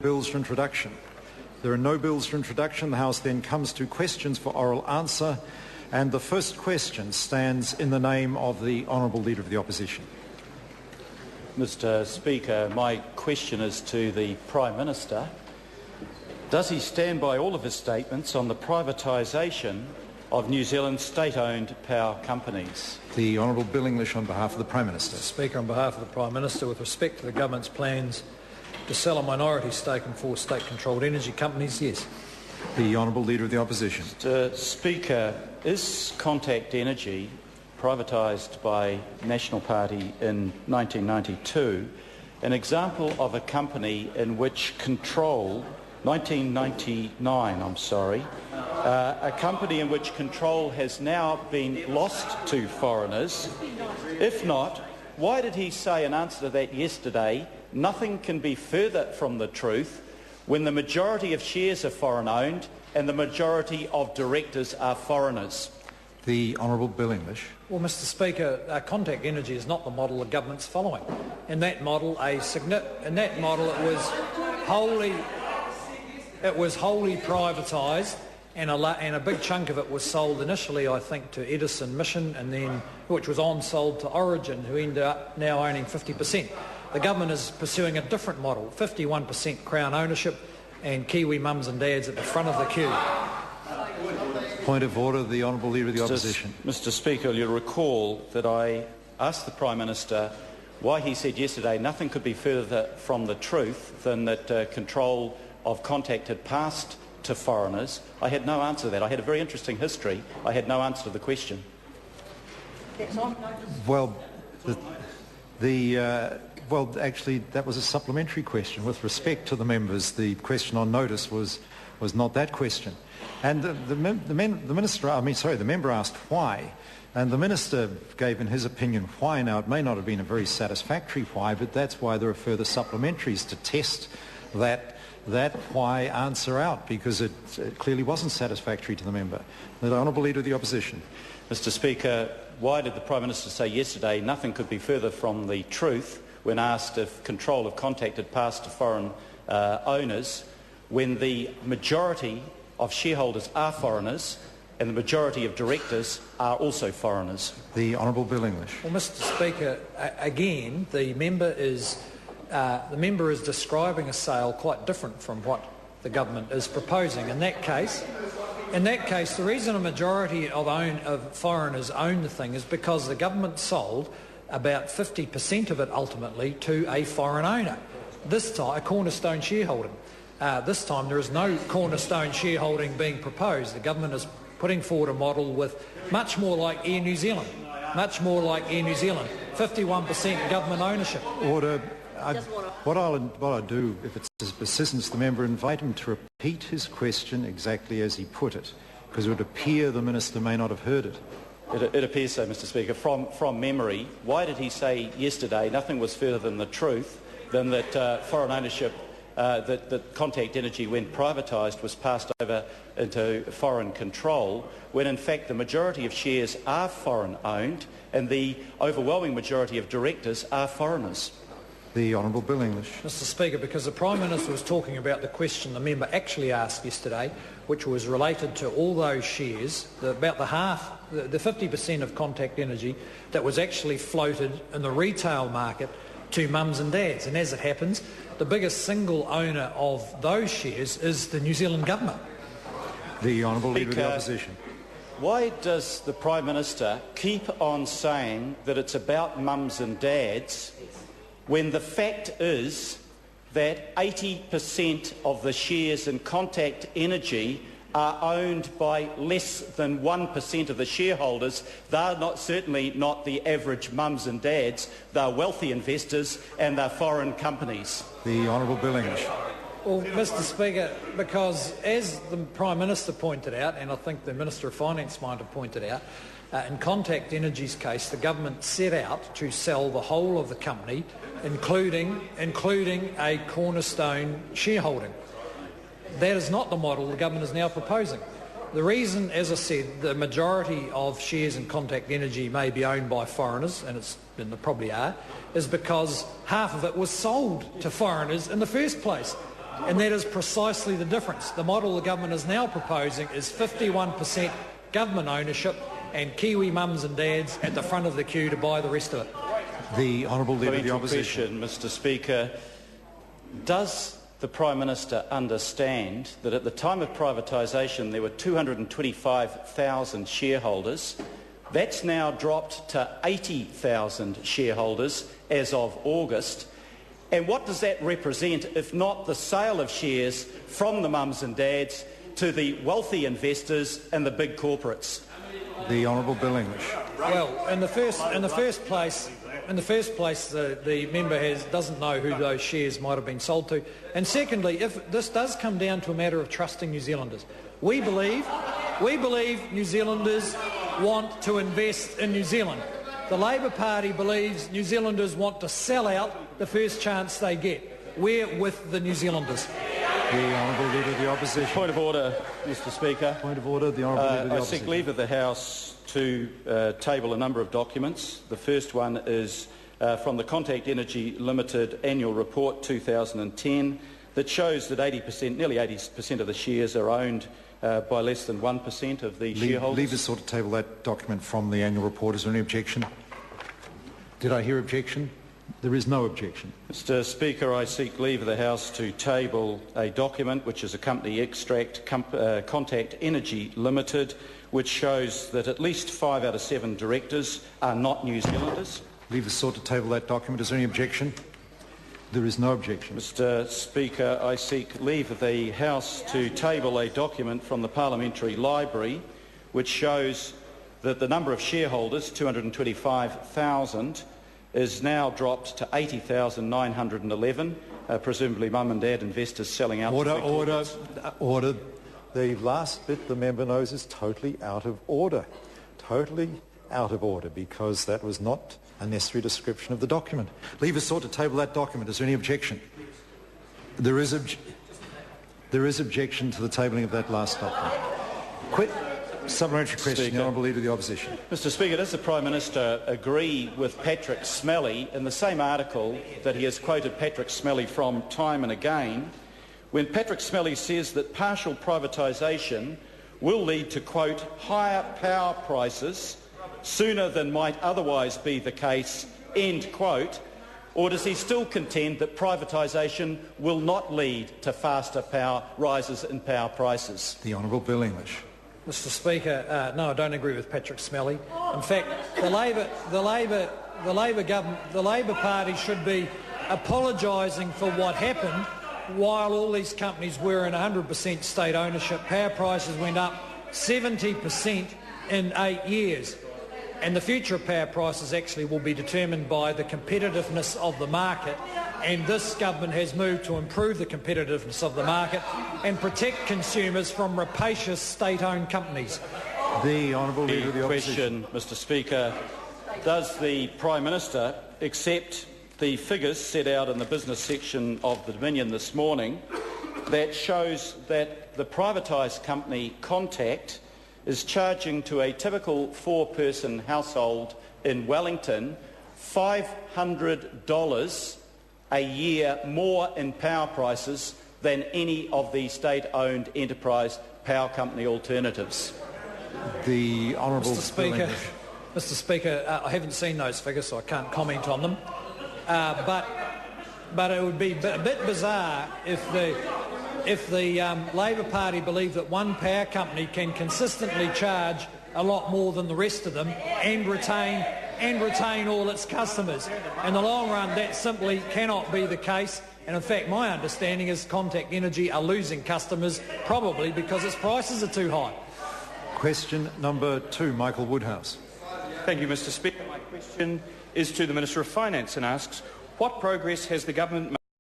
Bills for introduction. There are no bills for introduction. The House then comes to questions for oral answer, and the first question stands in the name of the Honourable Leader of the Opposition. Mr. Speaker, my question is to the Prime Minister. Does he stand by all of his statements on the privatisation of New Zealand's state-owned power companies? The Honourable Bill English on behalf of the Prime Minister. Speaker, on behalf of the Prime Minister, with respect to the government's plans to sell a minority stake in 4 state-controlled energy companies, yes. The Honourable Leader of the Opposition. Mr. Speaker, is Contact Energy, privatised by National Party in 1992, an example of a company in which control, 1999, a company in which control has now been lost to foreigners? If not, why did he say in answer to that yesterday, nothing can be further from the truth, when the majority of shares are foreign-owned and the majority of directors are foreigners? The Honourable Bill English. Well, Mr. Speaker, Contact Energy is not the model the government's following. In that model, it was wholly privatised, and a big chunk of it was sold initially, I think, to Edison Mission, and then which was on-sold to Origin, who ended up now owning 50%. The government is pursuing a different model, 51% Crown ownership, and Kiwi mums and dads at the front of the queue. Point of order, the Honourable Leader of the Opposition. Mr. Speaker, you'll recall that I asked the Prime Minister why he said yesterday nothing could be further from the truth than that control of Contact had passed to foreigners. I had no answer to that. I had a very interesting history. I had no answer to the question. Well, actually, that was a supplementary question. With respect to the members, the question on notice was not that question. And the member asked why, and the Minister gave in his opinion why. Now, it may not have been a very satisfactory why, but that's why there are further supplementaries to test that why answer out, because it clearly wasn't satisfactory to the member. The Honourable Leader of the Opposition. Mr. Speaker, why did the Prime Minister say yesterday nothing could be further from the truth when asked if control of Contact had passed to foreign owners, when the majority of shareholders are foreigners and the majority of directors are also foreigners? The Honourable Bill English. Well, Mr. Speaker, again, the member is describing a sale quite different from what the government is proposing. In that case, the reason a majority of foreigners own the thing is because the government sold about 50% of it ultimately to a foreign owner. This time, a cornerstone shareholding. This time there is no cornerstone shareholding being proposed. The government is putting forward a model with much more like Air New Zealand, 51% government ownership. Order. What I'll do, if it's his persistence, the member, invite him to repeat his question exactly as he put it, because it would appear the Minister may not have heard it. It appears so, Mr. Speaker. From memory, why did he say yesterday nothing was further than the truth, than that foreign ownership, that Contact Energy, when privatised, was passed over into foreign control, when in fact the majority of shares are foreign-owned and the overwhelming majority of directors are foreigners? The Honourable Bill English. Mr. Speaker, because the Prime Minister was talking about the question the member actually asked yesterday, which was related to all those shares, about the 50% of Contact Energy that was actually floated in the retail market to mums and dads. And as it happens, the biggest single owner of those shares is the New Zealand government. The Honourable Leader of the Opposition. Why does the Prime Minister keep on saying that it's about mums and dads when the fact is that 80% of the shares in Contact Energy are owned by less than 1% of the shareholders? They're certainly not the average mums and dads. They're wealthy investors and they're foreign companies. The Honourable Bill English. Well, Mr. Speaker, because as the Prime Minister pointed out, and I think the Minister of Finance might have pointed out, in Contact Energy's case, the government set out to sell the whole of the company, including a cornerstone shareholding. That is not the model the government is now proposing. The reason, as I said, the majority of shares in Contact Energy may be owned by foreigners, and they probably are, is because half of it was sold to foreigners in the first place. and that is precisely the difference. The model the government is now proposing is 51% government ownership and Kiwi mums and dads at the front of the queue to buy the rest of it. The Honourable Leader of the Opposition. Mr Speaker, does the Prime Minister understand that at the time of privatisation there were 225,000 shareholders? That's now dropped to 80,000 shareholders as of August. And what does that represent if not the sale of shares from the mums and dads to the wealthy investors and the big corporates? The Honourable Bill English. Well, in the first place, the member doesn't know who those shares might have been sold to. And secondly, if this does come down to a matter of trusting New Zealanders, we believe New Zealanders want to invest in New Zealand. The Labor Party believes New Zealanders want to sell out the first chance they get. We're with the New Zealanders. The Honourable Leader of the Opposition. Point of order, Mr Speaker. Point of order, the Honourable Leader of the Opposition. I seek leave of the House to table a number of documents. The first one is from the Contact Energy Limited Annual Report 2010 that shows that nearly 80% of the shares are owned by less than 1% of the shareholders. Leave us sort of table that document from the annual report. Is there any objection? Did I hear objection? There is no objection. Mr Speaker, I seek leave of the House to table a document which is a company extract, Contact Energy Limited, which shows that at least 5 out of 7 directors are not New Zealanders. Leave us sort of table that document. Is there any objection? There is no objection. Mr Speaker, I seek leave of the House to table a document from the Parliamentary Library which shows that the number of shareholders, 225,000, is now dropped to 80,911, presumably mum and dad investors selling out. Order. The last bit the member knows is totally out of order. Totally out of order, because that was not a necessary description of the document. Leave us sort to table that document. Is there any objection? There is objection to the tabling of that last document. Supplementary question, Speaker. the Honourable Leader of the Opposition. Mr Speaker, does the Prime Minister agree with Patrick Smelly in the same article that he has quoted Patrick Smelly from time and again, when Patrick Smelly says that partial privatisation will lead to, quote, higher power prices sooner than might otherwise be the case, end quote, or does he still contend that privatisation will not lead to faster rises in power prices? The Honourable Bill English. Mr Speaker, no, I don't agree with Patrick Smelly. In fact, the Labor Party should be apologising for what happened while all these companies were in 100% state ownership. Power prices went up 70% in 8 years. And the future of power prices actually will be determined by the competitiveness of the market, and this government has moved to improve the competitiveness of the market and protect consumers from rapacious state-owned companies. The Honourable Leader of the Opposition. Question, Mr Speaker. Does the Prime Minister accept the figures set out in the business section of the Dominion this morning that shows that the privatised company Contact is charging to a typical 4-person household in Wellington $500 a year more in power prices than any of the state-owned enterprise power company alternatives? The Honourable Mr Speaker, I haven't seen those figures, so I can't comment on them. But it would be a bit bizarre if the Labor Party believed that one power company can consistently charge a lot more than the rest of them and retain all its customers. In the long run, that simply cannot be the case. And in fact, my understanding is Contact Energy are losing customers, probably because its prices are too high. Question number 2, Michael Woodhouse. Thank you, Mr Speaker. My question is to the Minister of Finance and asks, what progress has the government made